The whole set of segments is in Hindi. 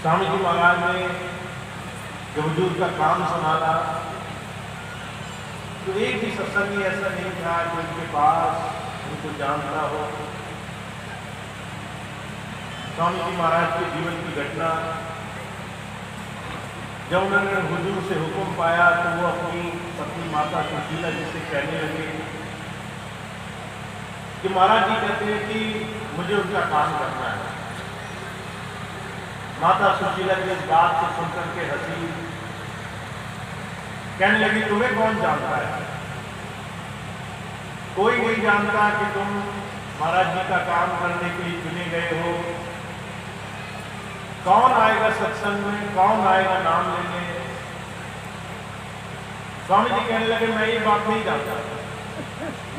स्वामी जी महाराज ने जब हुजूर का काम संभाला तो एक भी सत्संगी ऐसा नहीं था कि उनके पास उनको जानता हो। स्वामी जी महाराज के जीवन की घटना, जब उन्होंने हुजूर से हुक्म पाया तो वो अपनी पत्नी माता सुशीला जी से कहने लगे कि महाराज जी कहते हैं कि मुझे उनका काम करना है। माता सुशीला की इस बात को सुनकर के हंसी, कहने लगी तुम्हें कौन जानता है? कोई नहीं जानता कि तुम महाराज जी का काम करने के लिए चुने गए हो। कौन आएगा सत्संग में, कौन आएगा नाम लेने? स्वामी जी कहने लगे मैं ये बात नहीं जानता,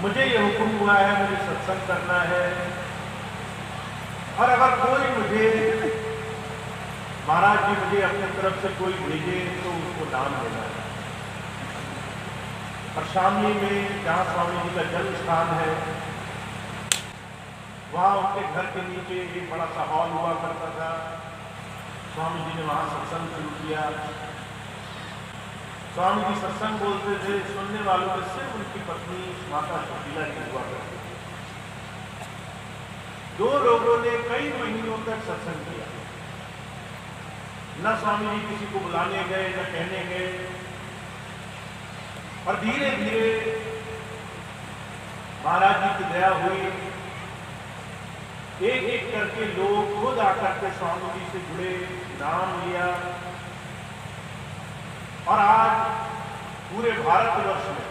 मुझे ये हुक्म हुआ है, मुझे सत्संग करना है, और अगर कोई मुझे महाराज जी मुझे अपनी तरफ से कोई भेजे तो उसको नाम देना है। और शामली में जहाँ स्वामी जी का जन्म स्थान है, वहाँ उनके घर के नीचे एक बड़ा सा हॉल हुआ करता था। स्वामी जी ने वहाँ सत्संग शुरू किया। स्वामी जी सत्संग बोलते थे, सुनने वालों में सिर्फ उनकी पत्नी माता सुशीला जी हुआ करती थी। दो लोगों ने कई महीनों तक सत्संग किया। न स्वामी जी किसी को बुलाने गए, न कहने गए, और धीरे धीरे महाराज जी की दया हुई। एक एक करके लोग खुद आकर के स्वामी जी से जुड़े, नाम लिया, और आज पूरे भारतवर्ष में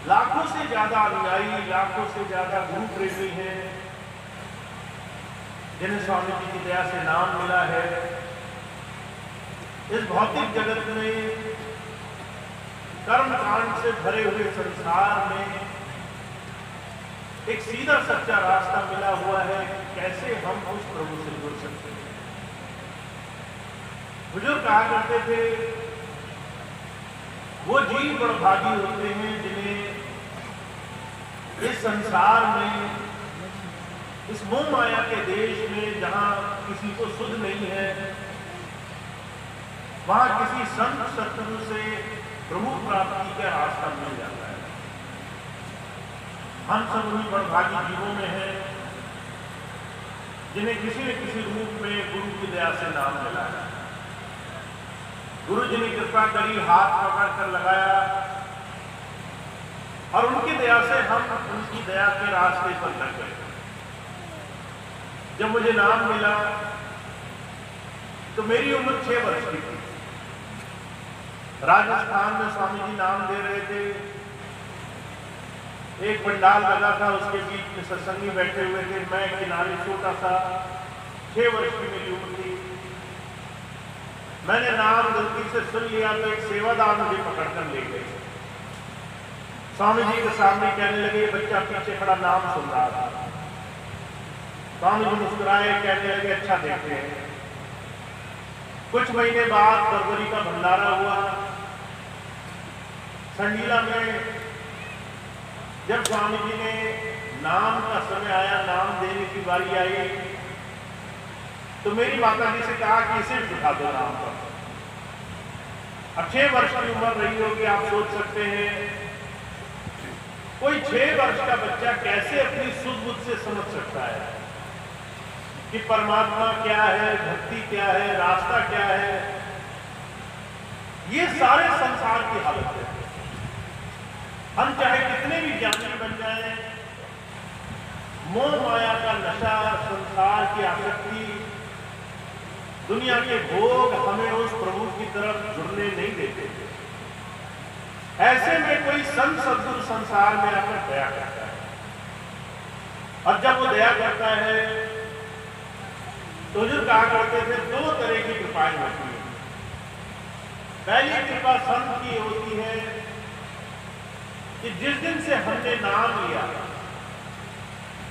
लाखों से ज्यादा अनुयायी, लाखों से ज्यादा गुरु प्रेमी हैं जिन्हें स्वामी जी की दया से नाम मिला है। इस भौतिक जगत में, कर्मकांड से भरे हुए संसार में एक सीधा सच्चा रास्ता मिला हुआ है कि कैसे हम उस प्रभु से जुड़ सकते हैं। बुजुर्ग कहा करते थे, वो जीव बड़भागी होते हैं जिन्हें इस संसार में, इस मोह माया के देश में जहां किसी को सुध नहीं है, वहां किसी संत सत्संग से प्रभु प्राप्ति का रास्ता मिल जाता है। हम सब उन्हीं बड़भागी जीवों में हैं जिन्हें किसी न किसी रूप में गुरु की दया से नाम मिला है। गुरु जी ने कृपा करी, हाथ पकड़ कर लगाया, और उनकी दया से हम उनकी दया के रास्ते पर लग गए। जब मुझे नाम मिला तो मेरी उम्र 6 वर्ष की थी। राजस्थान में स्वामी जी नाम दे रहे थे। एक पंडाल लगा था, उसके बीच में सत्संगी बैठे हुए थे। मैं किनारे छोटा सा, 6 वर्ष की मेरी उम्र थी। मैंने नाम गलती से सुन लिया तो एक सेवादार मुझे पकड़कर ले गए। स्वामी जी के सामने कहने लगे, बच्चा पीछे खड़ा नाम सुन रहा था। स्वामी जी मुस्कुराए, कहने लगे अच्छा देखते हैं। कुछ महीने बाद फरवरी का भंडारा हुआ संडीला में। जब स्वामी जी ने नाम का समय आया, नाम देने की बारी आई, तो मेरी माता जी से कहा कि इसे भी दिखा दो नाम पर। अब 6 वर्ष की उम्र रही होगी, आप सोच सकते हैं कोई 6 वर्ष का बच्चा कैसे अपनी सुध बुद्ध से समझ सकता है कि परमात्मा क्या है, भक्ति क्या है, रास्ता क्या है। ये सारे संसार की हालत है। हम चाहे कितने भी ज्ञानी बन जाएं, मोह माया का नशा, संसार की आसक्ति, दुनिया के भोग हमें उस प्रभु की तरफ जुड़ने नहीं देते। ऐसे में कोई संत सद्गुरु संसार में आकर दया करता है, और जब वो दया करता है तो जो कहा करते थे 2 तरह की कृपाएं होती है। पहली कृपा संत की होती है कि जिस दिन से हमने नाम लिया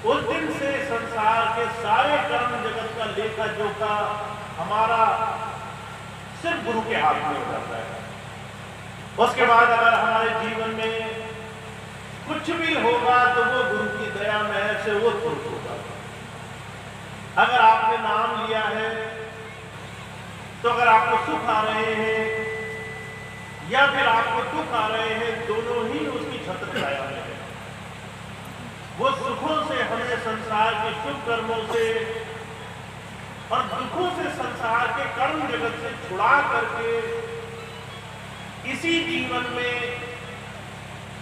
उस दिन से संसार के सारे कर्म जगत का लेखा जोखा हमारा सिर्फ गुरु के हाथ में हो जाता है। उसके बाद अगर हमारे जीवन में कुछ भी होगा तो वो गुरु की दया महर से वो तुरंत होगा। अगर आपने नाम लिया है तो अगर आपको सुख आ रहे हैं या फिर आपको दुख आ रहे हैं, दोनों ही उसकी छत्र छाया में है। वो सुखों से हमें संसार के शुभ कर्मों से और दुखों से संसार के कर्म जगत से छुड़ा करके इसी जीवन में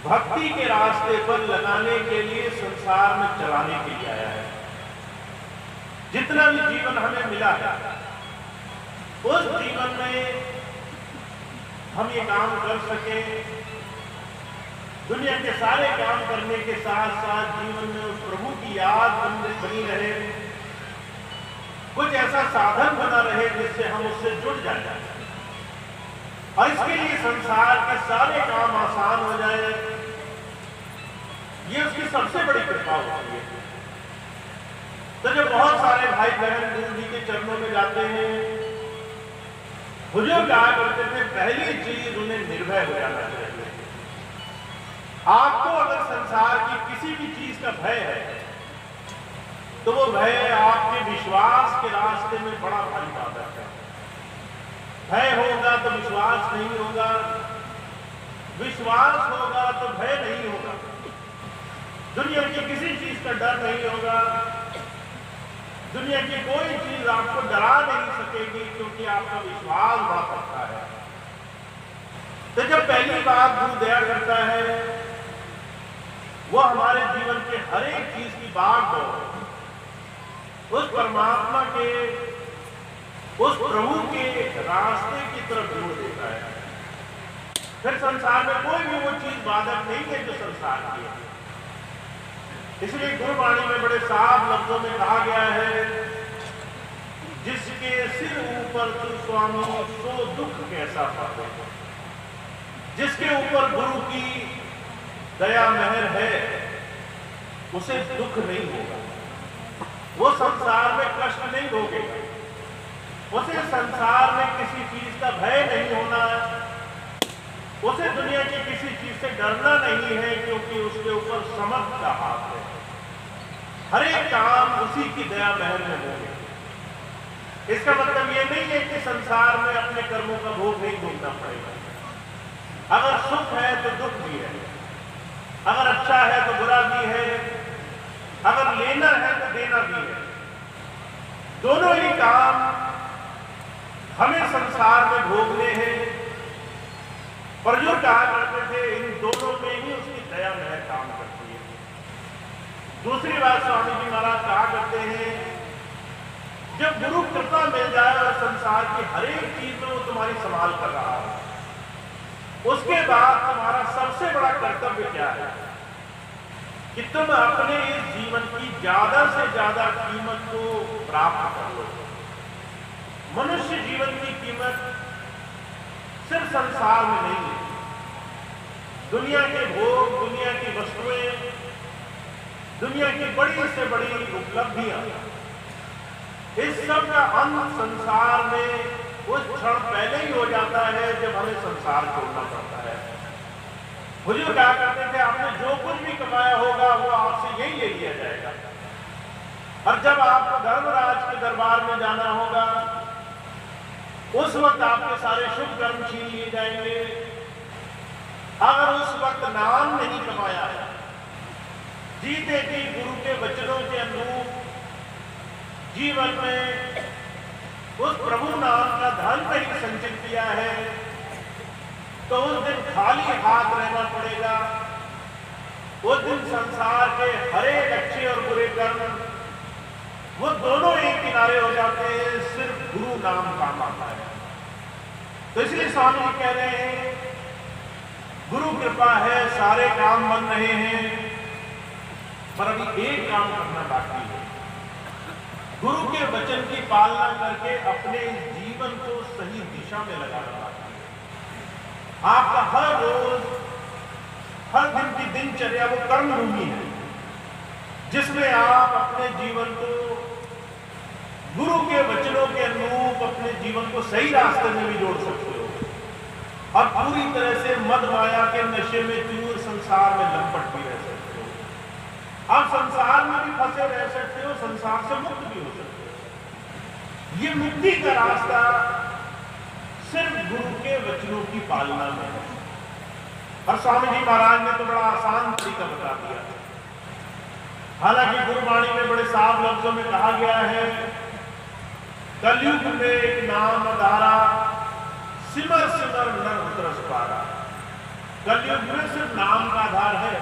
भक्ति के रास्ते पर लगाने के लिए, संसार में चलाने के लिए आया है। जितना भी जीवन हमें मिला है, उस जीवन में हम ये काम कर सके, दुनिया के सारे काम करने के साथ साथ जीवन में उस प्रभु की याद बनी रहे, कुछ ऐसा साधन बना रहे जिससे हम उससे जुड़ जाए और इसके लिए संसार के सारे काम आसान हो जाए। ये उसकी सबसे बड़ी कृपा होती है। तो जब बहुत सारे भाई बहन गुरु जी के चरणों में जाते हैं, बुजुर्ग कहा करते थे पहली चीज उन्हें निर्भय हो जाना चाहिए। आपको अगर संसार की किसी भी चीज का भय है तो वो भय आपके विश्वास के रास्ते में बड़ा भारी बाधक है। भय होगा तो विश्वास नहीं होगा, विश्वास होगा तो भय नहीं होगा, दुनिया की किसी चीज का डर नहीं होगा, दुनिया की कोई चीज आपको डरा नहीं सकेगी, क्योंकि आपका विश्वास बढ़ सकता है। तो जब पहली बात गुरु दया करता है, वो हमारे जीवन के हर एक चीज की बात हो उस परमात्मा के, उस प्रभु के रास्ते की तरफ जोड़ देता है। फिर संसार में कोई भी वो चीज बाधक नहीं है जो संसार की है। इसलिए गुरुवाणी में बड़े साफ लफ्जों में कहा गया है, जिसके सिर ऊपर तू स्वामी सो दुख कैसा पावे। जिसके ऊपर गुरु की दया मेहर है उसे दुख नहीं होगा, वो संसार में कष्ट नहीं भोगेगा, उसे संसार में किसी चीज का भय नहीं होना, उसे दुनिया की किसी चीज से डरना नहीं है, क्योंकि उसके ऊपर समर्थ का हाथ है। हर एक काम उसी की दया मेहर में होंगे। इसका मतलब ये नहीं है कि संसार में अपने कर्मों का भोग नहीं भोगना पड़ेगा। अगर सुख है तो दुख भी है, अगर अच्छा है तो बुरा भी है, अगर लेना है तो देना भी है। दोनों ही काम हमें संसार में भोगने हैं। पर जो कहा करते थे, इन दोनों में ही उसकी दया मेहर काम करती है। दूसरी बात स्वामी जी महाराज कहा करते हैं, जब गुरु कृपा मिल जाए और संसार की हर एक चीज में वो तुम्हारी संभाल कर रहा है, उसके बाद तुम्हारा सबसे बड़ा कर्तव्य क्या है कि तुम अपने इस जीवन की ज्यादा से ज्यादा कीमत को प्राप्त कर लो। मनुष्य जीवन की कीमत सिर्फ संसार में नहीं है। दुनिया के भोग, दुनिया की वस्तुएं, दुनिया की बड़ी से बड़ी उपलब्धियां, इस सब का अंत संसार में उस क्षण पहले ही हो जाता है जब हमें संसार छोड़ना पड़ता है। हुजूर कहा करते थे, आपने जो कुछ भी कमाया होगा वो आपसे यही ले लिया जाएगा, और जब आपको धर्मराज के दरबार में जाना होगा उस वक्त आपके सारे शुभ कर्म छीन लिए जाएंगे। अगर उस वक्त नाम नहीं कमाया है, जीते जी गुरु के वचनों के अनुरूप जीवन में उस प्रभु नाम का धन नहीं संचित किया है, तो उस दिन खाली हाथ रहना पड़ेगा। उस दिन संसार के हर एक अच्छे और बुरे कर्म वो दोनों एक किनारे हो जाते हैं, सिर्फ गुरु नाम काम आता है। तो इसलिए स्वामी जी कह रहे हैं, गुरु कृपा है, सारे काम बन रहे हैं, पर अभी एक काम करना बाकी है। गुरु के वचन की पालना करके अपने जीवन को सही दिशा में लगाना बाकी है। आपका हर रोज, हर दिन की दिनचर्या वो कर्म भूमि है, जिसमें आप अपने जीवन को गुरु के वचनों के अनुरूप अपने जीवन को सही रास्ते में भी जोड़ सकते हो, और पूरी तरह से मद माया के नशे में चूर संसार में लंपट भी रह सकते हो। आप संसार में भी फंसे रह सकते हो, संसार से मुक्त भी हो सकते हो। ये मुक्ति का रास्ता सिर्फ गुरु के वचनों की पालना में है। और स्वामी जी महाराज ने तो बड़ा आसान तरीका बता दिया। हालांकि गुरुवाणी में बड़े साफ लफ्जों में कहा गया है, कलयुग में एक नाम आधारा, सिमर सिमर नर उतरस पारा। कलयुग में सिर्फ नाम का आधार है।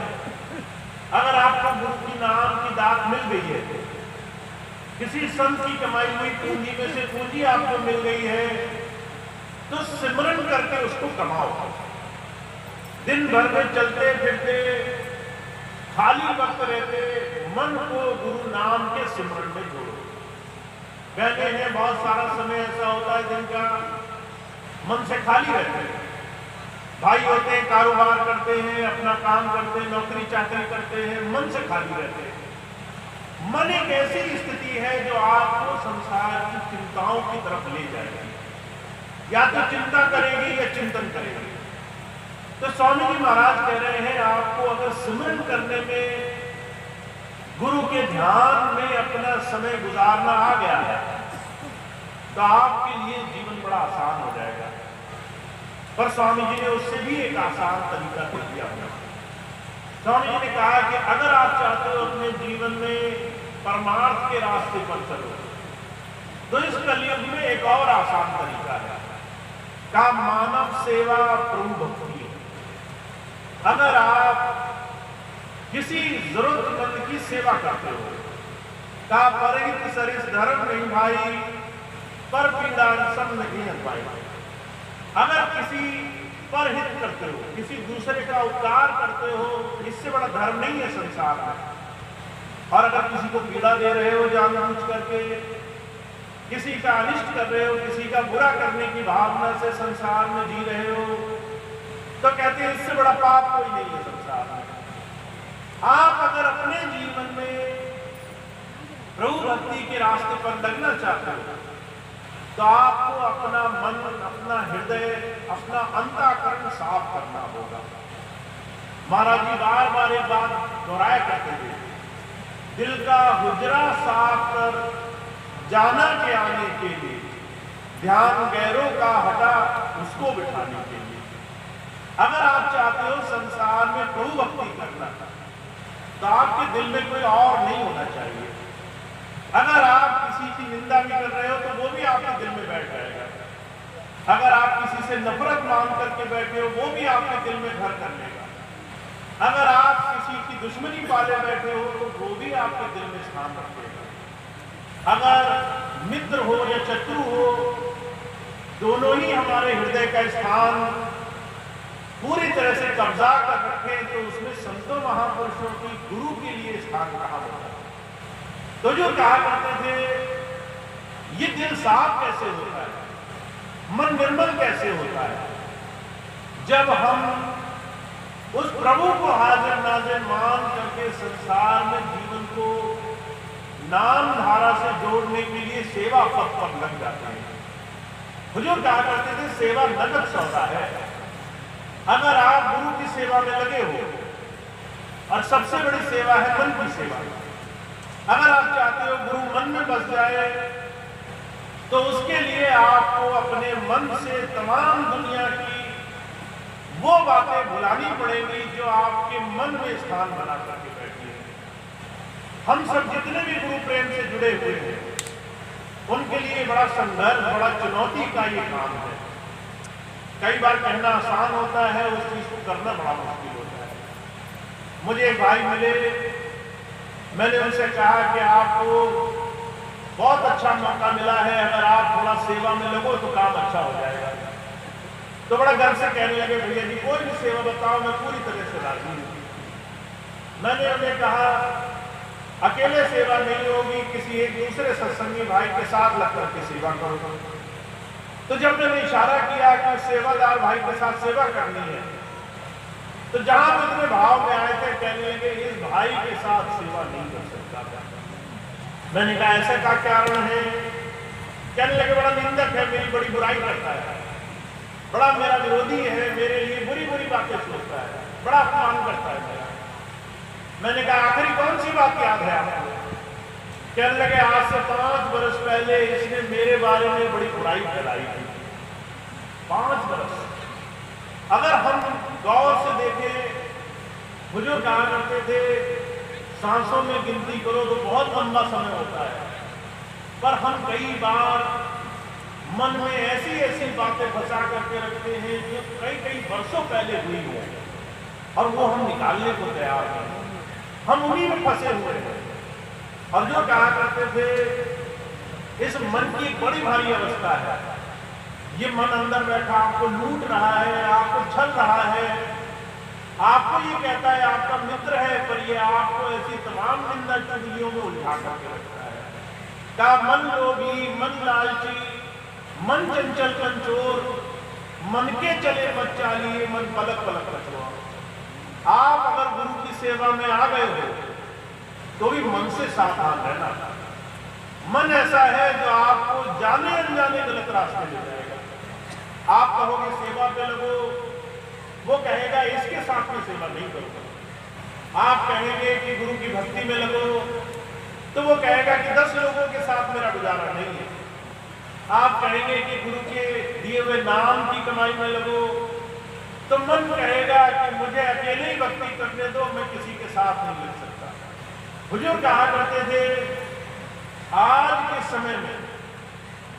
अगर आपको गुरु की नाम की दात मिल गई है, किसी संत की कमाई हुई पूंजी में से पूंजी आपको मिल गई है, तो सिमरन करके उसको कमाओ। दिन भर में चलते फिरते खाली वक्त रहते मन को गुरु नाम के सिमरन में जोड़ो। कहते हैं बहुत सारा समय ऐसा होता है दिन का मन से खाली रहते हैं। भाई होते हैं, कारोबार करते हैं, अपना काम करते हैं, नौकरी चाकरी करते हैं, मन से खाली रहते हैं। मन एक ऐसी स्थिति है जो आपको संसार की चिंताओं की तरफ ले जाएगी, या तो चिंता करेगी या चिंतन करेगी। तो स्वामी जी महाराज कह रहे हैं, आपको अगर सिमरन करने में, गुरु के ध्यान में अपना समय गुजारना आ गया है, तो आपके लिए जीवन बड़ा आसान हो जाएगा। पर स्वामी जी ने उससे भी एक आसान तरीका दे दिया। स्वामी जी ने कहा कि अगर आप चाहते हो अपने जीवन में परमार्थ के रास्ते पर चलो, तो इस कलयुग में एक और आसान तरीका है का मानव सेवा प्रभु भक्ति। अगर आप किसी जरूरतमंद की सेवा करते हो, का परहित सरिस धर्म नहीं भाई, पर पीड़ान सब नहीं हटवाई। अगर किसी पर हित करते हो, किसी दूसरे का उपकार करते हो, इससे बड़ा धर्म नहीं है संसार में। और अगर किसी को पीड़ा दे रहे हो जानबूझ करके, किसी का अनिष्ट कर रहे हो, किसी का बुरा करने की भावना से संसार में जी रहे हो, तो कहते हैं इससे बड़ा पाप कोई नहीं है संसार में। आप अगर अपने जीवन में प्रभु भक्ति के रास्ते पर लगना चाहते हो, तो आपको अपना मन, अपना हृदय, अपना अंतःकरण साफ करना होगा। महाराज जी बार बार एक बात दोहराया करते थे, दिल का हुजरा साफ कर जाना के आने के लिए, ध्यान गैरों का हटा उसको बिठाने के लिए। अगर आप चाहते हो संसार में प्रभु भक्ति करना, तो आपके दिल में कोई और नहीं होना चाहिए। अगर आप किसी की निंदा भी कर रहे हो, तो वो भी आपके दिल में बैठ जाएगा। अगर आप किसी से नफरत मान करके बैठे हो, वो भी आपके दिल में घर कर लेगा। अगर आप किसी की दुश्मनी पाले बैठे हो, तो वो भी आपके दिल में स्थान रखेगा। अगर मित्र हो या शत्रु हो, दोनों ही हमारे हृदय का स्थान पूरी तरह से कब्जा कर रखें, तो उसमें संतों महापुरुषों की गुरु के लिए स्थान कहाँ होता है। तो जो कहा करते थे, ये दिल साफ कैसे होता है, मन निर्मल कैसे होता है, जब हम उस प्रभु को हाजिर नाजिर मान करके संसार में जीवन को नाम धारा से जोड़ने के लिए सेवा पथ पर लग जाते हैं। हुजूर कहा करते थे, सेवा नगद सौदा है। अगर आप गुरु की सेवा में लगे हो, और सबसे बड़ी सेवा है मन की सेवा, अगर आप चाहते हो गुरु मन में बस जाए, तो उसके लिए आपको अपने मन से तमाम दुनिया की वो बातें भुलानी पड़ेंगी जो आपके मन में स्थान बना करके बैठी है। हम सब जितने भी गुरु प्रेम से जुड़े हुए हैं, उनके लिए बड़ा संघर्ष, बड़ा चुनौती का ये काम है। कई बार कहना आसान होता है, उस चीज को करना बड़ा मुश्किल होता है। मुझे एक भाई मिले, मैंने उनसे कहा कि आपको बहुत अच्छा मौका मिला है, अगर आप थोड़ा सेवा में लगो तो काम अच्छा हो जाएगा। तो बड़ा गर्व से कहने लगे, भैया जी कोई भी सेवा बताओ, मैं पूरी तरह से राजी हूँ। मैंने उन्हें कहा, अकेले सेवा नहीं होगी, किसी एक दूसरे सत्संगी भाई के साथ लग करके सेवा करो। तो जब मैंने इशारा किया कि सेवादार भाई के साथ सेवा करनी है, तो जहां इतने भाव में आए थे, कहने लगे इस भाई के साथ सेवा नहीं कर सकता। मैंने कहा ऐसे का कारण है? कहने लगे बड़ा निंदक है, मेरी बड़ी बुराई करता है, बड़ा मेरा विरोधी है, मेरे लिए बुरी बुरी बातें सोचता है, बड़ा अपमान करता है मेरा। मैंने कहा आखिरी कौन सी बात याद है आपको? कहने लगे आज से 5 वर्ष पहले इसने मेरे बारे में बड़ी बुराई फैलाई थी। 5 बरस। अगर हम गौर से देखें, बुजुर्ग कहा करते थे सांसों में गिनती करो तो बहुत लंबा समय होता है, पर हम कई बार मन में ऐसी ऐसी बातें फंसा करके रखते हैं जो कई कई वर्षों पहले हुई हो, और वो हम निकालने को तैयार हैं। हम उन्हीं में फंसे हुए हैं। और जो कहा करते थे इस मन की बड़ी भारी अवस्था है, ये मन अंदर बैठा आपको लूट रहा है, आपको छल रहा है, आपको ये कहता है आपका मित्र है, पर ये आपको ऐसी तमाम निंदा चुगलियों में उलझा करके रखता है। का मन लोभी, मन लालची, मन चंचल कंचोर, मन के चले मत चालिए, मन पलक पलक कचोर। आप अगर गुरु की सेवा में आ गए हो तो भी मन से सावधान रहना। मन ऐसा है जो आपको जाने अनजाने गलत रास्ते ले जाएगा। आप कहोगे सेवा पे लगो, वो कहेगा इसके साथ में सेवा नहीं करूंगा। आप कहेंगे कि गुरु की भक्ति में लगो, तो वो कहेगा कि 10 लोगों के साथ मेरा गुजारा नहीं है। आप कहेंगे कि गुरु के दिए हुए नाम की कमाई में लगो, तो मन कहेगा कि मुझे अकेले ही भक्ति करने दो, मैं किसी के साथ नहीं लग सकता। बुजुर्ग कहा करते थे आज के समय में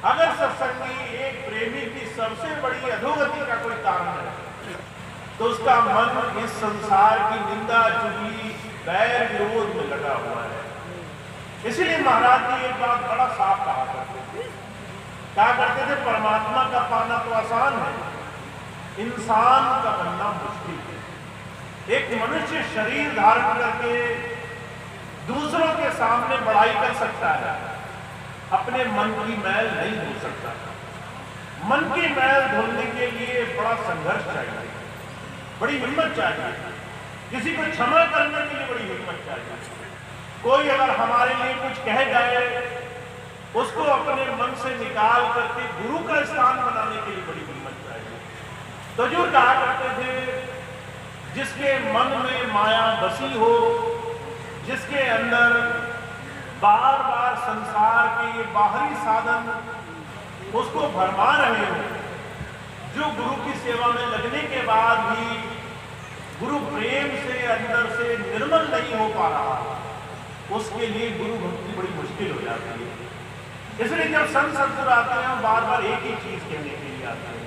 अगर सत्संगी एक प्रेमी की सबसे बड़ी अधोगति का कोई कारण है तो उसका मन इस संसार की निंदा चुगली बैर विरोध में लगा हुआ है। इसीलिए महाराज जी एक बात बड़ा साफ कहा करते थे परमात्मा का पाना तो आसान है, इंसान का बनना मुश्किल है। एक मनुष्य शरीर धारण करके दूसरों के सामने बड़ाई कर सकता है, अपने मन की मैल नहीं धो सकता। मन की मैल धोने के लिए बड़ा संघर्ष चाहिए, बड़ी हिम्मत चाहिए, किसी को क्षमा करने के लिए बड़ी हिम्मत चाहिए। कोई अगर हमारे लिए कुछ कह जाए उसको अपने मन से निकाल करके गुरु का स्थान बनाने के लिए बड़ी हिम्मत चाहिए। तो जो कहा करते थे जिसके मन में माया बसी हो, जिसके अंदर बार बार संसार के ये बाहरी साधन उसको भरमा रहे हो, जो गुरु की सेवा में लगने के बाद भी गुरु प्रेम से अंदर से निर्मल नहीं हो पा रहा, उसके लिए गुरु भक्ति बड़ी मुश्किल हो जाती है। इसलिए जब संत सत्संग आते हैं बार बार एक ही चीज कहने के लिए आते हैं।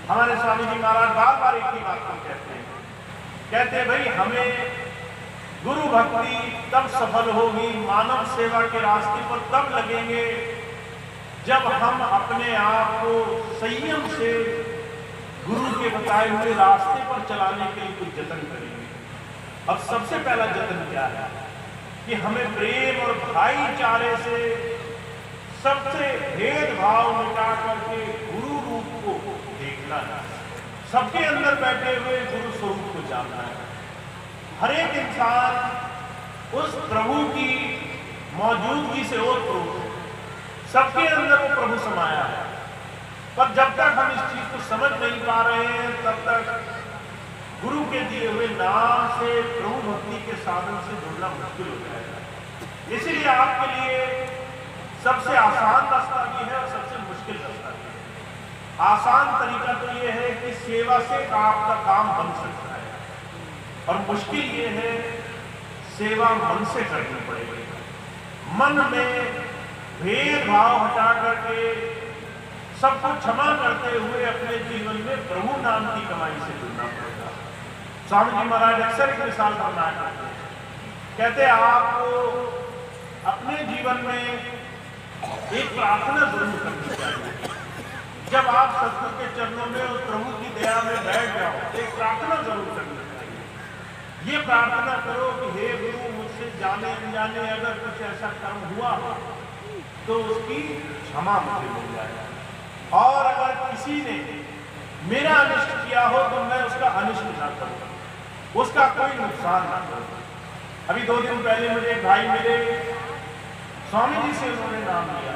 हमारे स्वामी जी महाराज बार बार एक ही बात को कहते हैं भाई हमें गुरु भक्ति तब सफल होगी, मानव सेवा के रास्ते पर तब लगेंगे जब हम अपने आप को संयम से गुरु के बताए हुए रास्ते पर चलाने के लिए कुछ जतन करेंगे। अब सबसे पहला जतन क्या है कि हमें प्रेम और भाईचारे से सबसे भेदभाव मिटा करके गुरु रूप को देखना है, सबके अंदर बैठे हुए गुरु स्वरूप को जानना है। हर एक इंसान उस प्रभु की मौजूदगी से ओतप्रोत है, सबके अंदर वो प्रभु समाया है। पर जब तक हम इस चीज को समझ नहीं पा रहे हैं तब तक गुरु के दिए हुए नाम से प्रभु भक्ति के साधन से जुड़ना मुश्किल हो जाएगा। इसीलिए आपके लिए सबसे आसान रास्ता भी है और सबसे मुश्किल रास्ता भी है। आसान तरीका तो ये है कि सेवा से आपका काम बन सकता है, और मुश्किल ये है सेवा मन से करनी पड़ेगी। मन में भेदभाव हटा करके सबको क्षमा करते हुए अपने जीवन में प्रभु नाम की कमाई से जुड़ना पड़ेगा। स्वामी जी महाराज अक्सर एक मिसाल बनाया करते हैं, कहते आपको अपने जीवन में एक प्रार्थना जरूर करनी चाहिए। जब आप सतगुरु के चरणों में और प्रभु की दया में बैठ जाओ, एक प्रार्थना जरूर करनी चाहिए। ये प्रार्थना करो कि हे गुरु मुझसे जाने अनजाने अगर कुछ ऐसा कर्म हुआ तो उसकी क्षमा मुझे मिल जाए, और अगर किसी ने मेरा अनिष्ट किया हो तो मैं उसका अनिष्ट ना करूं, उसका कोई नुकसान ना करूं। अभी 2 दिन पहले मुझे एक भाई मिले, स्वामी जी से उन्होंने नाम लिया,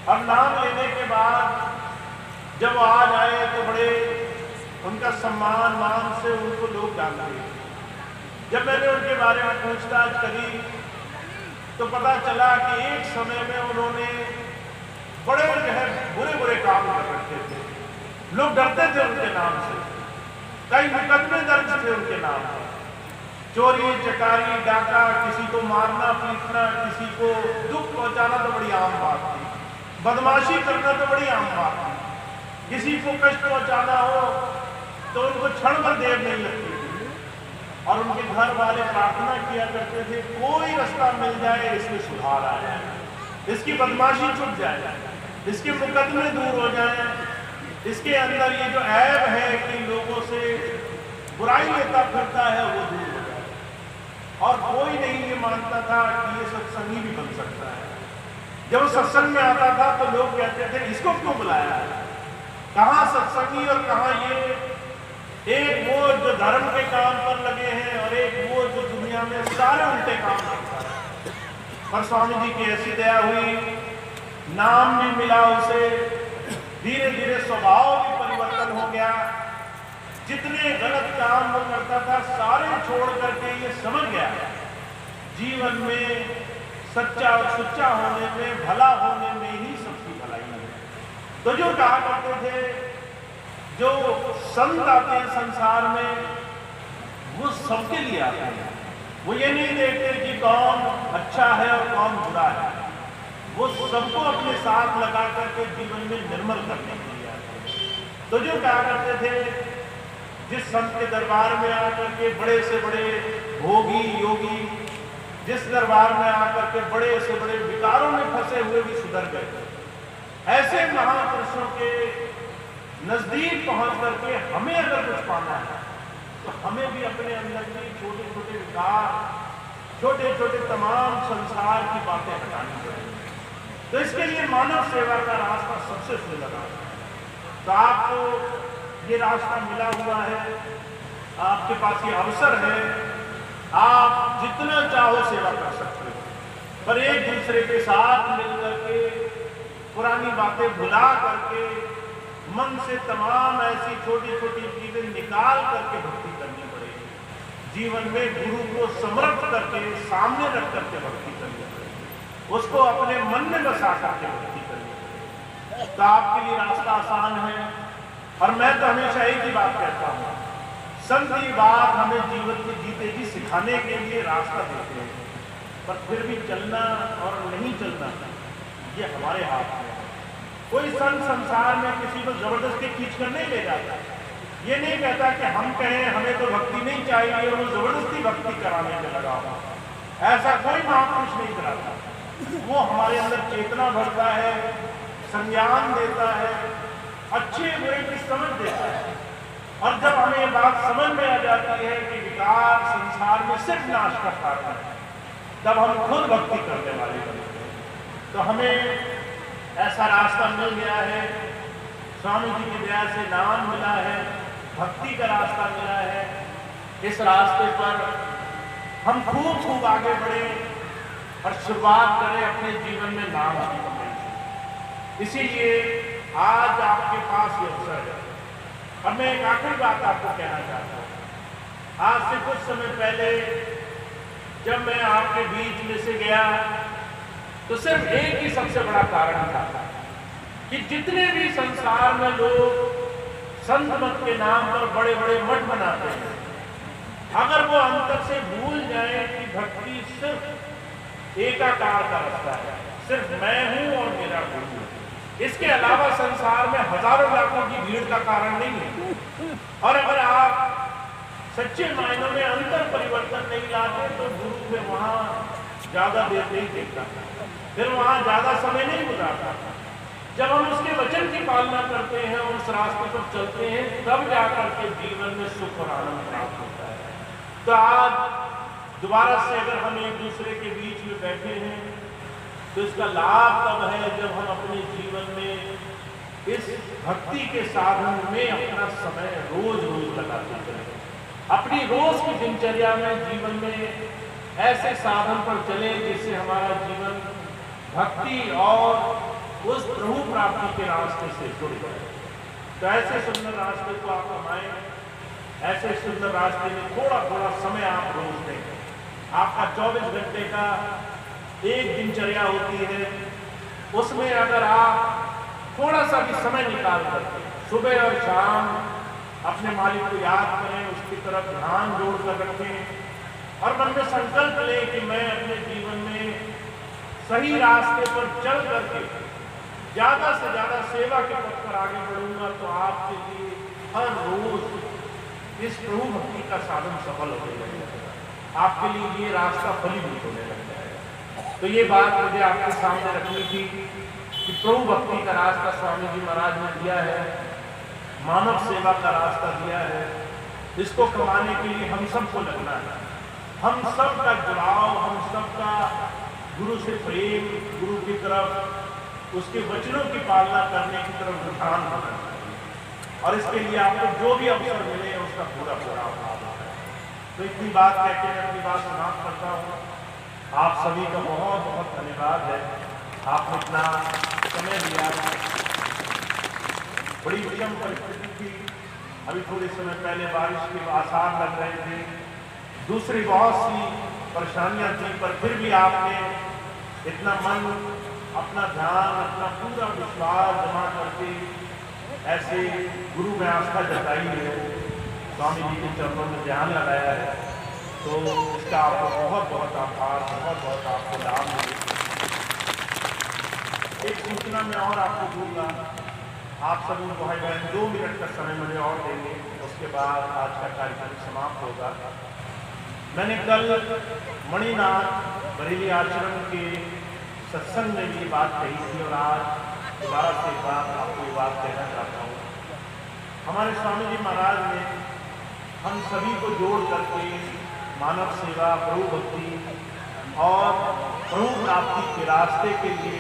और नाम लेने के बाद जब वो आज आए तो बड़े उनका सम्मान मान से उनको लोग जानते हैं। जब मैंने उनके बारे में पूछताछ करी तो पता चला कि एक समय में उन्होंने बड़े जो है बुरे बुरे काम कर रखे थे, लोग डरते थे उनके नाम से, कई मुकदमे दर्ज थे उनके नाम पर। चोरी चकारी डाका, किसी को मारना पीटना, किसी को दुख पहुंचाना तो बड़ी आम बात थी, बदमाशी करना तो बड़ी आम बात थी। किसी को कष्ट पहुंचाना हो तो उनको क्षण भर देर नहीं लगती थी, और उनके घर वाले प्रार्थना किया करते थे कोई रास्ता मिल जाए इसमें सुधार आ जाए, इसकी बदमाशी छूट जाए, इसके मुकदमे दूर हो जाए, इसके अंदर ये जो ऐब है कि लोगों से बुराई लेता फिरता है वो दूर हो जाए। और कोई नहीं ये मानता था कि ये सत्संगी भी बन सकता है। जब सत्संग में आता था तो लोग कहते थे इसको क्यों बुलाया है, कहाँ सत्संगी और कहाँ ये एक वो जो धर्म के काम पर लगे हैं और एक वो जो दुनिया में सारे उल्टे काम करता है। पर स्वामी जी की ऐसी दया हुई, नाम भी मिला उसे, धीरे धीरे स्वभाव भी परिवर्तन हो गया। जितने गलत काम वो करता था सारे छोड़ करके ये समझ गया जीवन में सच्चा और सुच्चा होने में, भला होने में ही सबकी भलाई है। तो जो कहा करते थे, जो संत आते हैं संसार में वो सबके लिए आते हैं, वो ये नहीं देखते कि कौन अच्छा है और कौन बुरा है, वो सबको अपने साथ लगा करके जीवन में निर्मल करने के लिए आते हैं। तो जो कहा करते थे, जिस संत के दरबार में आकर के बड़े से बड़े भोगी योगी, जिस दरबार में आकर के बड़े से बड़े विकारों में फंसे हुए भी सुधर गए, ऐसे महापुरुषों के नजदीक पहुंच करके हमें अगर कुछ पाना है तो हमें भी अपने अंदर के छोटे छोटे विकार, छोटे छोटे तमाम संसार की बातें हटानी चाहिए। तो इसके लिए मानव सेवा का रास्ता सबसे सुंदर रास्ता है। तो आपको ये रास्ता मिला हुआ है, आपके पास ये अवसर है, आप जितना चाहो सेवा कर सकते हो, पर एक दूसरे के साथ मिलकर के पुरानी बातें भुला करके मन से तमाम ऐसी छोटी छोटी चीजें निकाल करके भक्ति करनी पड़ेगी। जीवन में गुरु को समर्थ करके सामने रख करके भक्ति करनी पड़ेगी, उसको अपने मन में बसा करके भक्ति करनी पड़ेगी। तो आपके लिए रास्ता आसान है। और मैं तो हमेशा एक ही बात कहता हूँ, संत की बात हमें जीवन के जीते जी सिखाने के लिए रास्ता देते हैं, पर फिर भी चलना और नहीं चलना ये हमारे हाथ में है। कोई संत संसार में किसी को जबरदस्ती खींच कर नहीं ले जाता, ये नहीं कहता कि हम कहें हमें तो भक्ति नहीं चाहिए और वो जबरदस्ती भक्ति कराने में लगा हुआ, ऐसा कोई महापुरुष नहीं कराता। वो हमारे अंदर चेतना भरता है, संज्ञान देता है, अच्छे बुरे की समझ देता है। और जब हमें ये बात समझ में आ जाती है कि विकार संसार में सिर्फ नाश करता है, तब हम खुद भक्ति करने वाले बनते हैं। तो हमें ऐसा रास्ता मिल गया है, स्वामी जी की दया से नाम मिला है, भक्ति का रास्ता मिला है। इस रास्ते पर हम खूब खूब आगे बढ़े और शुरुआत करें अपने जीवन में नाम की कमाई से। इसीलिए आज आपके पास ये अवसर है। अब मैं एक आखिरी बात आपको कहना चाहता हूँ। आज से कुछ समय पहले जब मैं आपके बीच में से गया तो सिर्फ एक ही सबसे बड़ा कारण था कि जितने भी संसार में लोग संत मत के नाम पर बड़े बड़े मठ बनाते हैं, अगर वो अंतर से भूल जाए कि भक्ति सिर्फ एकाकार का रास्ता है, सिर्फ मैं हूं और मेरा गुरु, इसके अलावा संसार में हजारों लाखों की भीड़ का कारण नहीं है। और अगर आप सच्चे मायनों में अंतर परिवर्तन नहीं लाते तो गुरु में वहां ज्यादा देर नहीं देखता, फिर वहां ज्यादा समय नहीं गुजारता। जब हम उसके वचन की पालना करते हैं और उस रास्ते पर चलते हैं, तब जाकर के जीवन में सुख और आनंद प्राप्त होता है। तो आज दोबारा से अगर हम एक दूसरे के बीच में बैठे हैं तो इसका लाभ तब है जब हम अपने जीवन में इस भक्ति के साधन में अपना समय रोज रोज लगाते चलें। अपनी रोज की दिनचर्या में जीवन में ऐसे साधन पर चले जिससे हमारा जीवन भक्ति और उस प्रभु प्राप्ति के रास्ते से जुड़ गए। तो ऐसे सुंदर रास्ते को आप कमाएं, ऐसे सुंदर रास्ते में थोड़ा थोड़ा समय आप रोज दें। आपका 24 घंटे का एक दिनचर्या होती है, उसमें अगर आप थोड़ा सा भी समय निकाल करके सुबह और शाम अपने मालिक को याद करें, उसकी तरफ ध्यान जोड़ कर रखें और मन में संकल्प लें कि मैं अपने जीवन में सही रास्ते पर चल करके ज्यादा से ज्यादा सेवा के पथ पर आगे बढ़ूंगा, तो आपके लिए हर रोज इस प्रभु भक्ति का साधन सफल होने लगेगा, आपके लिए ये रास्ता फलीभूत होने लग जाएगा। तो ये बात मुझे आपके सामने रखनी थी कि प्रभु भक्ति का रास्ता स्वामी जी महाराज ने दिया है, मानव सेवा का रास्ता दिया है। इसको कमाने के लिए हम सबको लगना है, हम सब का जुड़ाव, हम सब का गुरु से प्रेम, गुरु की तरफ उसके वचनों की पालना करने की तरफ रुझान होना चाहिए और इसके लिए आपको जो भी अवसर मिले उसका पूरा पूरा लाभ है। तो इतनी बात कहते हैं अपनी बात समाप्त करता हूँ। आप सभी का बहुत बहुत धन्यवाद है, आपने इतना समय दिया। बड़ी विषम परिस्थिति थी, अभी थोड़े समय पहले बारिश के आसार लग रहे थे, दूसरी बहुत सी परेशानियां थी, पर फिर भी आपने इतना मन, अपना ध्यान, अपना पूरा विश्वास जमा करके ऐसे गुरु में आस्था जताई है, स्वामी जी के चरणों में ध्यान लगाया है, तो इसका आपको बहुत बहुत आभार, बहुत बहुत आपको लाभ मिले। एक सूचना मैं और आपको दूंगा, आप सभी भाई बहन 2 मिनट का समय मुझे और देंगे, उसके बाद आज का कार्यक्रम समाप्त होगा। मैंने कल मणिनाथ बरेली आश्रम के सत्संग में ये बात कही थी और आज दोबारा से एक बात आपको ये बात कहना चाहता हूँ। हमारे स्वामी जी महाराज ने हम सभी को जोड़ करके मानव सेवा, प्रभु भक्ति और प्रभु प्राप्ति के रास्ते के लिए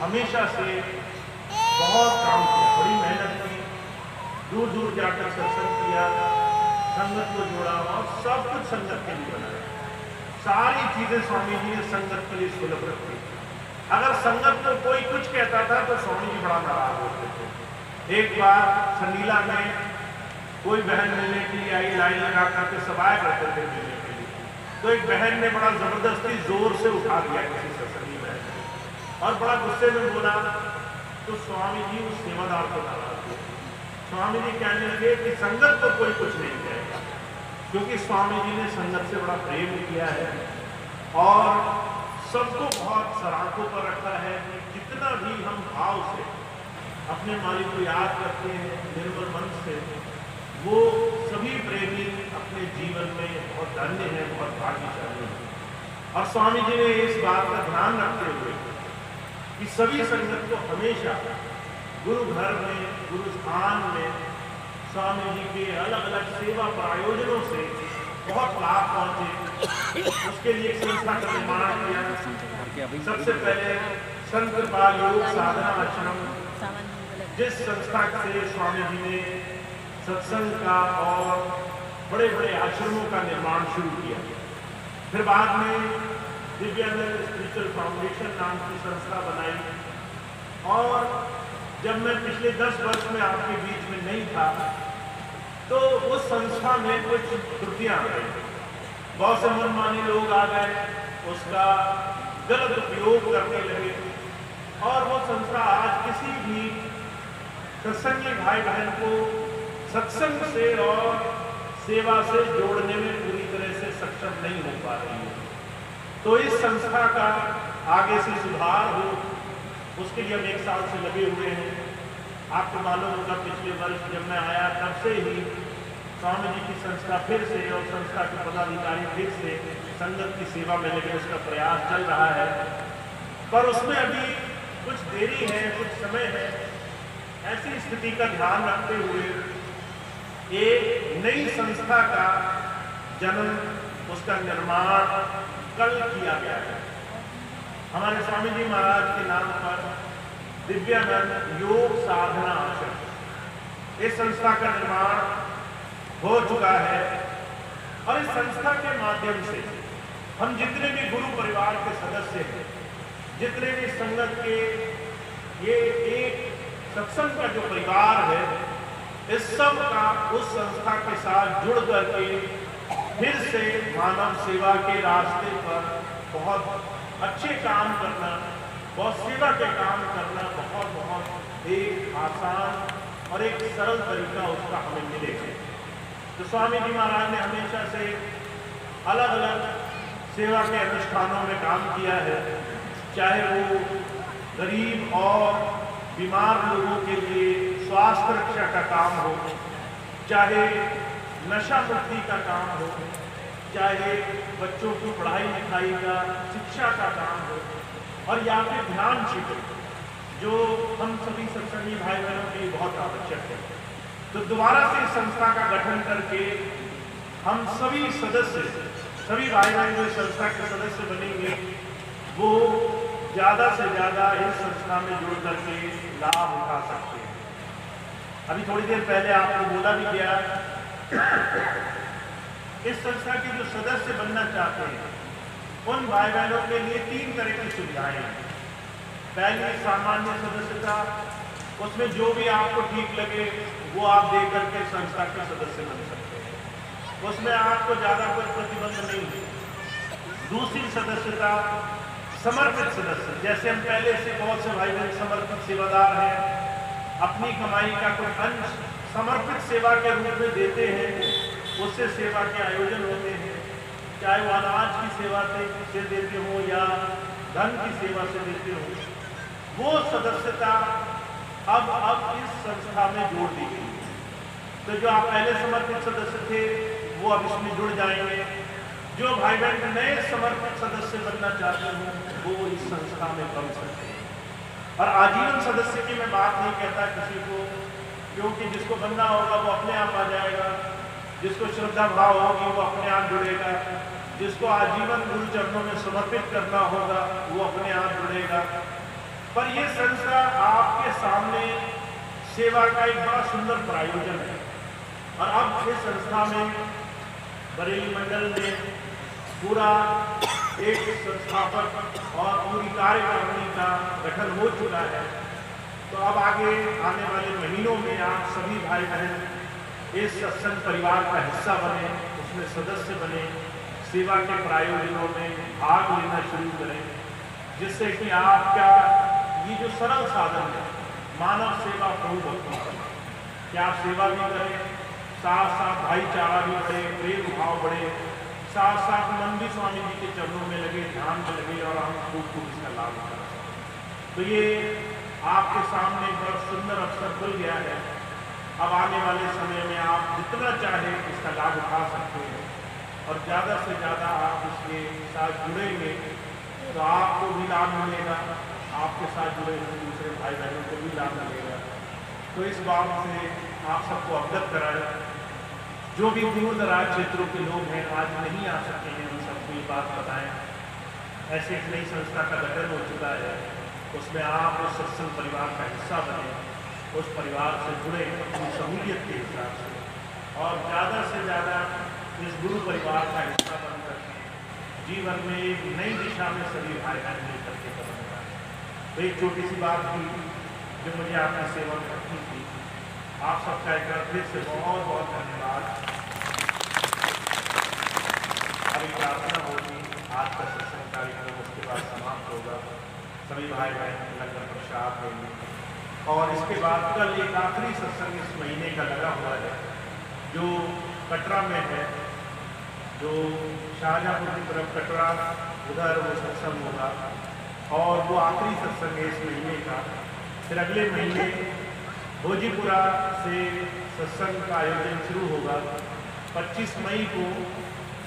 हमेशा से बहुत काम किया, बड़ी मेहनत की, दूर दूर जाकर सत्संग किया, संगत को जोड़ा और सब कुछ संगत के लिए बनाया। सारी चीजें स्वामी जी ने संगत के लिए सुलभ रखी। अगर संगत को कोई कुछ कहता था तो स्वामी जी बड़ा नाराज होते थे। एक बार संडीला में कोई बहन मिलने के लिए आई, लाइन लगा करके सब आया करते थे मिलने के लिए, तो एक बहन ने बड़ा जबरदस्ती जोर से उठा दिया किसी सत्संगी बहन ने और बड़ा गुस्से में बोला, तो स्वामी जी उस सेवादार को नाराज हुए। स्वामी जी कहने लगे कि संगत को कोई कुछ नहीं कहेगा, क्योंकि स्वामी जी ने संगत से बड़ा प्रेम किया है और सबको बहुत सराहों पर रखा है। जितना भी हम भाव से अपने मालिक को याद करते हैं निर्मल मन से, वो सभी प्रेमी अपने जीवन में बहुत धन्य है, बहुत भाग्यशाली है। और स्वामी जी ने इस बात का ध्यान रखते हुए कि सभी संगत को हमेशा गुरु घर में, गुरु स्थान में स्वामी जी के अलग अलग सेवा प्रायोजनों से बहुत लाभ पहुंचे, उसके लिए एक संस्था का निर्माण किया। सबसे पहले संत कृपाल योग साधना आश्रम, जिस संस्था से स्वामी जी ने सत्संग का और बड़े बड़े आश्रमों का निर्माण शुरू किया। फिर बाद में दिव्यानंद स्पिरिचुअल फाउंडेशन नाम की संस्था बनाई और जब मैं पिछले 10 वर्ष में आपके बीच में नहीं था तो उस संस्था में कुछ त्रुटियां आ गई, बहुत से मनमानी लोग आ गए, उसका गलत उपयोग करने लगे और वो संस्था आज किसी भी सत्संगी भाई बहन को सत्संग से और सेवा से जोड़ने में पूरी तरह से सक्षम नहीं हो पा रही है। तो इस संस्था का आगे से सुधार हो, उसके लिए हम 1 साल से लगे हुए हैं। आपको मालूम होगा पिछले वर्ष जब मैं आया तब से ही स्वामी जी की संस्था फिर से और संस्था के पदाधिकारी फिर से संगत की सेवा में लगे, उसका प्रयास चल रहा है, पर उसमें अभी कुछ देरी है, कुछ समय है। ऐसी स्थिति का ध्यान रखते हुए एक नई संस्था का जन्म, उसका निर्माण कल किया गया है। हमारे स्वामी जी महाराज के नाम पर दिव्यानंद योग साधना आश्रम, इस संस्था का निर्माण हो चुका है और इस संस्था के माध्यम से हम जितने भी गुरु परिवार के सदस्य हैं, जितने भी संगत के ये एक सत्संग का जो परिवार है, इस सब का उस संस्था के साथ जुड़ करके फिर से मानव सेवा के रास्ते पर बहुत अच्छे काम करना, बहुत सेवा के काम करना, बहुत बहुत एक आसान और एक सरल तरीका उसका हमें मिलेगा। तो स्वामी जी महाराज ने हमेशा से अलग अलग सेवा के अनुष्ठानों में काम किया है, चाहे वो गरीब और बीमार लोगों के लिए स्वास्थ्य रक्षा का काम हो, चाहे नशा मुक्ति का काम हो, चाहे बच्चों की पढ़ाई लिखाई का शिक्षा का काम हो, और या फिर ध्यान शिविर जो हम सभी सत्संगी भाई बहनों के लिए बहुत आवश्यक है। तो दोबारा से इस संस्था का गठन करके हम सभी सदस्य, सभी भाई बहन जो इस संस्था के सदस्य बनेंगे वो ज़्यादा से ज़्यादा इस संस्था में जुड़ करके लाभ उठा सकते हैं। अभी थोड़ी देर पहले आपको बोला भी गया, इस संस्था के जो सदस्य बनना चाहते हैं उन भाई बहनों के लिए 3 तरह की सुविधाएं हैं। पहली सामान्य सदस्यता, उसमें जो भी आपको ठीक लगे वो आप दे करके संस्था के सदस्य बन सकते हैं, उसमें आपको ज़्यादा कोई प्रतिबंध नहीं है। दूसरी सदस्यता समर्पित सदस्य, जैसे हम पहले से बहुत से भाई बहन समर्पित सेवादार हैं, अपनी कमाई का कुछ अंश समर्पित सेवा के रूप में देते हैं, उससे सेवा के आयोजन होते हैं, चाहे वो अनाज की सेवा से देते हो या धन की सेवा से देते हो। वो सदस्यता अब इस संस्था में जोड़ दी गई। तो जो आप पहले समर्पित सदस्य थे वो अब इसमें जुड़ जाएंगे। जो भाई बहन नए समर्पित सदस्य बनना चाहते हो वो इस संस्था में बन सकते हैं। और आजीवन सदस्य की मैं बात नहीं कहता किसी को, क्योंकि जिसको बनना होगा वो अपने आप आ जाएगा, जिसको श्रद्धा भाव होगी वो अपने आप जुड़ेगा, जिसको आजीवन गुरु चरणों में समर्पित करना होगा वो अपने आप जुड़ेगा। पर ये संस्था आपके सामने सेवा का एक बड़ा सुंदर प्रायोजन है। और अब इस संस्था में बरेली मंडल में पूरा एक संस्थापक और पूरी कार्यकारिणी का गठन हो चुका है। तो अब आगे आने वाले महीनों में आप सभी भाई बहन इस सत्संग परिवार का हिस्सा बने, उसमें सदस्य बने, सेवा के प्रायोजनों में भाग लेना शुरू करें, जिससे कि आपका ये जो सरल साधन है मानव सेवा प्रभु भक्ति का, कि आप सेवा भी करें, साथ साथ भाईचारा भी बढ़े, प्रेम भाव बढ़े, साथ साथ मन भी स्वामी जी के चरणों में लगे, ध्यान में लगे और हम खूब इसका लाभ उठा सकें। तो ये आपके सामने बहुत सुंदर अवसर खुल गया है। अब आने वाले समय में आप जितना चाहें इसका लाभ उठा सकते हैं और ज़्यादा से ज़्यादा आप इसके साथ जुड़ेंगे तो आपको भी लाभ मिलेगा, आपके साथ जुड़े हुए दूसरे भाई बहनों को भी लाभ मिलेगा। तो इस बात से आप सबको अवगत कराएं। जो भी दूर दराज क्षेत्रों के लोग हैं आज नहीं आ सकते हैं, उन सबको ये बात बताएं। ऐसे एक नई संस्था का गठन हो चुका है, उसमें आप उस सत्संग परिवार का हिस्सा बने, उस परिवार से जुड़े अपनी सहूलियत के हिसाब से, और ज़्यादा से ज़्यादा इस गुरु परिवार का हिस्सा बनकर जीवन में एक नई दिशा में सभी भाई बहन मिल करके करेंगे। तो एक छोटी सी बात थी जो मुझे आपकी सेवा में रखनी थी। आप सबका एक बार फिर से बहुत बहुत धन्यवाद। अभी प्रार्थना होगी, आज का सत्संग कार्यक्रम उसके बाद समाप्त होगा, सभी भाई बहन लंगर प्रसाद देंगे और इसके बाद कल एक आखिरी सत्संग इस महीने का लगा हुआ है जो कटरा में है, जो शाहजहाँपुर की तरफ कटरा उधर वो सत्संग होगा और वो आखिरी सत्संग है इस महीने का। फिर अगले महीने भोजीपुरा से सत्संग का आयोजन शुरू होगा। 25 मई को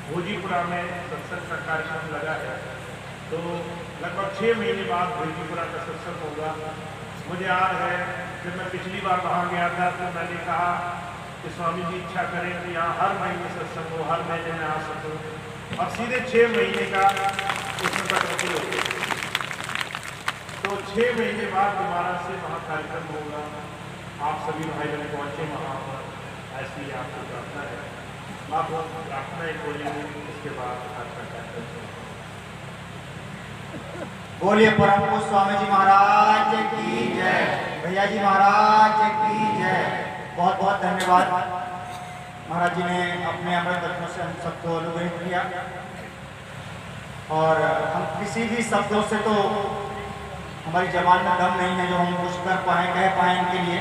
भोजीपुरा में सत्संग का कार्यक्रम लगा है, तो लगभग 6 महीने बाद भोजीपुरा का सत्संग होगा। मुझे याद है जब मैं पिछली बार वहाँ गया था तो मैंने कहा कि स्वामी जी इच्छा करें कि यहाँ हर महीने सत्संग हो, हर महीने में आ सकूँ, और सीधे 6 महीने का उसमें कटौती होगी। तो 6 महीने बाद दोबारा से वहाँ कार्यक्रम होगा। आप सभी भाई बहन पहुँचे वहाँ पर, ऐसी आपको प्रार्थना है। आप प्रार्थनाएं बोलेंगे, उसके बाद आपका कार्यक्रम। बोलिए परम पूज्य स्वामी जी महाराज की जय, भैया जी महाराज की जय। बहुत बहुत धन्यवाद। महाराज जी ने अपने अमृत वचनों से हम सबको अनुग्रहित किया और हम किसी भी शब्दों से तो हमारी जबान में दम नहीं है जो हम कुछ कर पाए कह पाए इनके लिए।